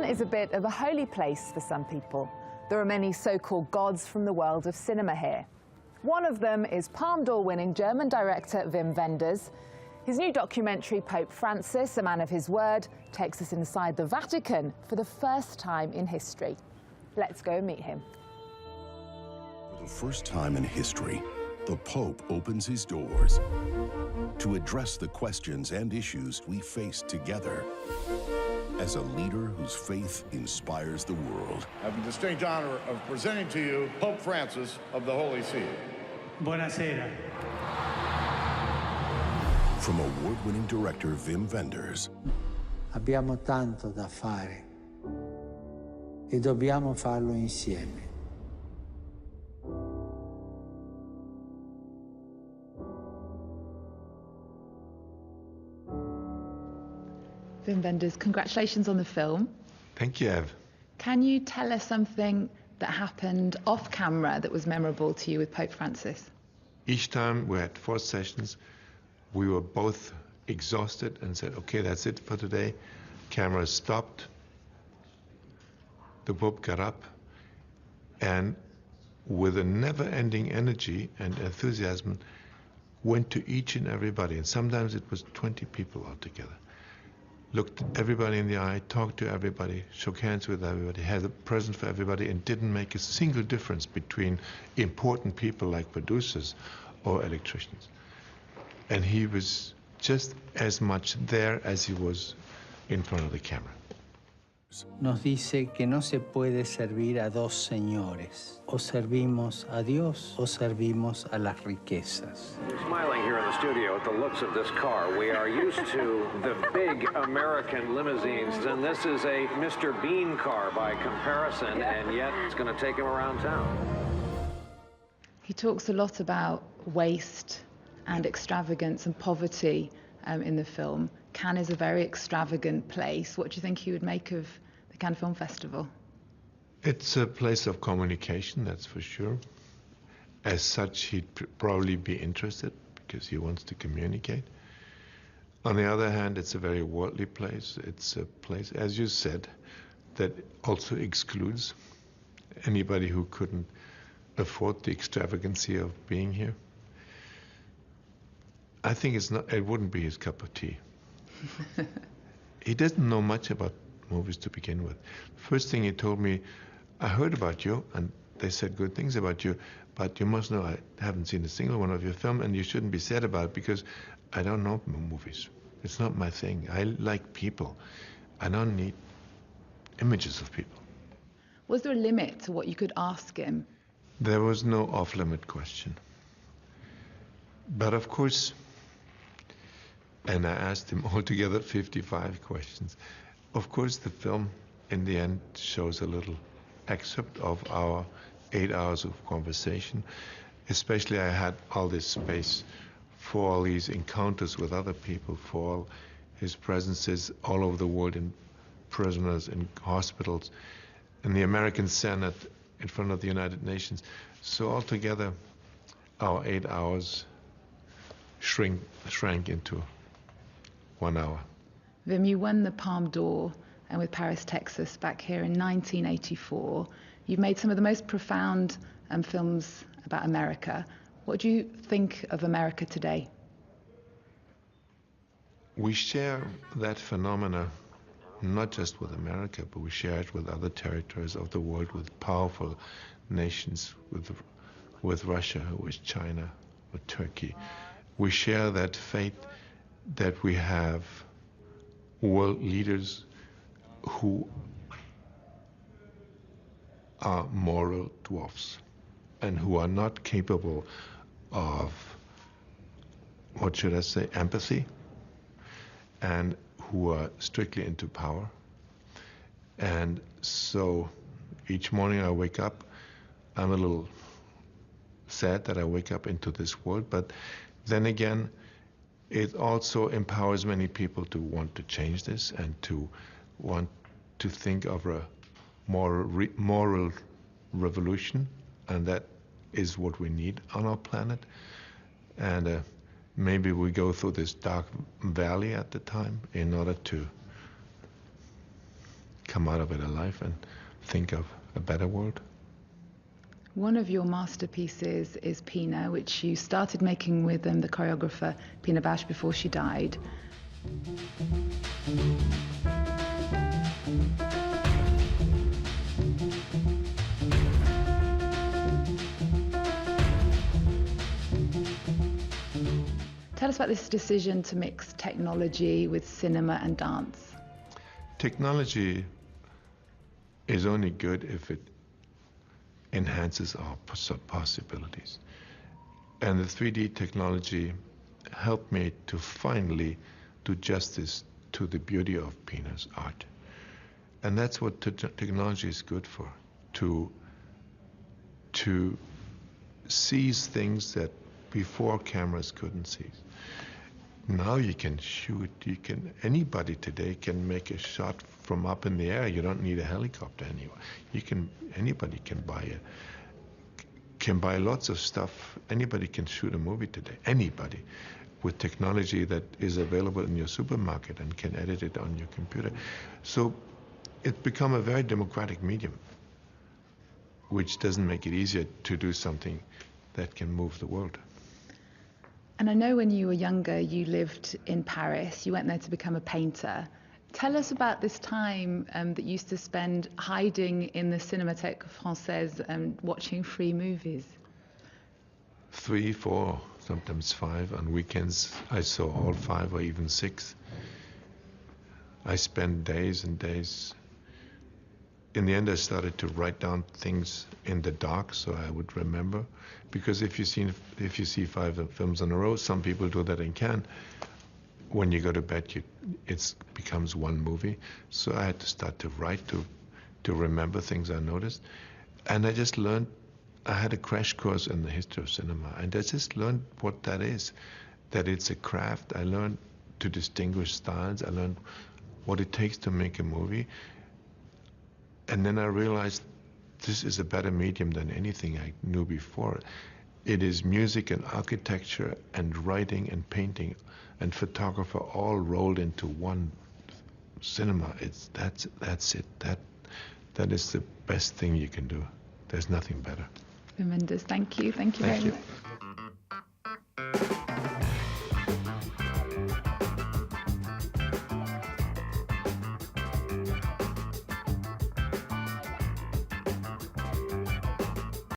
is a bit of a holy place for some people. There are many so-called gods from the world of cinema here. One of them is Palme d'Or-winning German director Wim Wenders. His new documentary, Pope Francis, a man of his word, takes us inside the Vatican for the first time in history. Let's go and meet him. For the first time in history, the Pope opens his doors to address the questions and issues we face together. As a leader whose faith inspires the world. I have the distinct honor of presenting to you Pope Francis of the Holy See. Buonasera. From award-winning director Wim Wenders. Abbiamo tanto da fare e dobbiamo farlo insieme. Wim Wenders, congratulations on the film. Thank you, Ev. Can you tell us something that happened off camera that was memorable to you with Pope Francis? Each time we had 4 sessions, we were both exhausted and said, okay, that's it for today. Camera stopped. The Pope got up and with a never-ending energy and enthusiasm went to each and everybody. And sometimes it was 20 people altogether. Looked everybody in the eye, talked to everybody, shook hands with everybody, had a present for everybody, and didn't make a single difference between important people like producers or electricians. And he was just as much there as he was in front of the camera. Nos dice que no se puede servir a dos señores. O servimos a Dios o servimos a las riquezas. We're smiling here in the studio at the looks of this car. We are used to the big American limousines, and this is a Mr. Bean car by comparison, and yet it's going to take him around town. He talks a lot about waste and extravagance and poverty in the film. Cannes is a very extravagant place. What do you think he would make of the Cannes Film Festival? It's a place of communication, that's for sure. As such, he'd probably be interested because he wants to communicate. On the other hand, it's a very worldly place. It's a place, as you said, that also excludes anybody who couldn't afford the extravagancy of being here. I think it wouldn't be his cup of tea. He doesn't know much about movies to begin with. First thing he told me, I heard about you, and they said good things about you, but you must know I haven't seen a single one of your film, and you shouldn't be sad about it because I don't know movies. It's not my thing. I like people. I don't need images of people. Was there a limit to what you could ask him? There was no off-limit question. But of course, and I asked him altogether 55 questions. Of course, the film, in the end, shows a little excerpt of our 8 hours of conversation. Especially, I had all this space for all these encounters with other people, for all his presences all over the world in prisoners, in hospitals, in the American Senate, in front of the United Nations. So altogether, our 8 hours shrank into 1 hour. Wim, you won the Palme d'Or and with Paris, Texas, back here in 1984. You've made some of the most profound films about America. What do you think of America today? We share that phenomena not just with America, but we share it with other territories of the world, with powerful nations, with Russia, with China, with Turkey. We share that fate that we have world leaders who are moral dwarfs and who are not capable of, what should I say, empathy, and who are strictly into power. And so each morning I wake up, I'm a little sad that I wake up into this world, but then again, it also empowers many people to want to change this and to want to think of a moral revolution, and that is what we need on our planet. And maybe we go through this dark valley at the time in order to come out of it alive and think of a better world. One of your masterpieces is Pina, which you started making with the choreographer Pina Bausch before she died. Tell us about this decision to mix technology with cinema and dance. Technology is only good if it enhances our possibilities. And the 3D technology helped me to finally do justice to the beauty of Pina's art. And that's what technology is good for, to seize things that before cameras couldn't seize. Now you can shoot, anybody today can make a shot from up in the air. You don't need a helicopter anymore. Anybody can buy lots of stuff. Anybody can shoot a movie today, anybody, with technology that is available in your supermarket and can edit it on your computer. So it's become a very democratic medium, which doesn't make it easier to do something that can move the world. And I know when you were younger, you lived in Paris. You went there to become a painter. Tell us about this time that you used to spend hiding in the Cinémathèque Française and watching free movies. 3, 4, sometimes 5. On weekends, I saw all 5 or even 6. I spent days and days. In the end, I started to write down things in the dark so I would remember. Because if you see 5 films in a row, some people do that in Cannes. When you go to bed, it becomes one movie. So I had to start to write to remember things I noticed. And I just learned. I had a crash course in the history of cinema, and I just learned what that is, that it's a craft. I learned to distinguish styles. I learned what it takes to make a movie. And then I realized this is a better medium than anything I knew before. It is music and architecture and writing and painting and photographer all rolled into one cinema. That's it. That is the best thing you can do. There's nothing better. Wim Wenders, thank you. Thank you very much.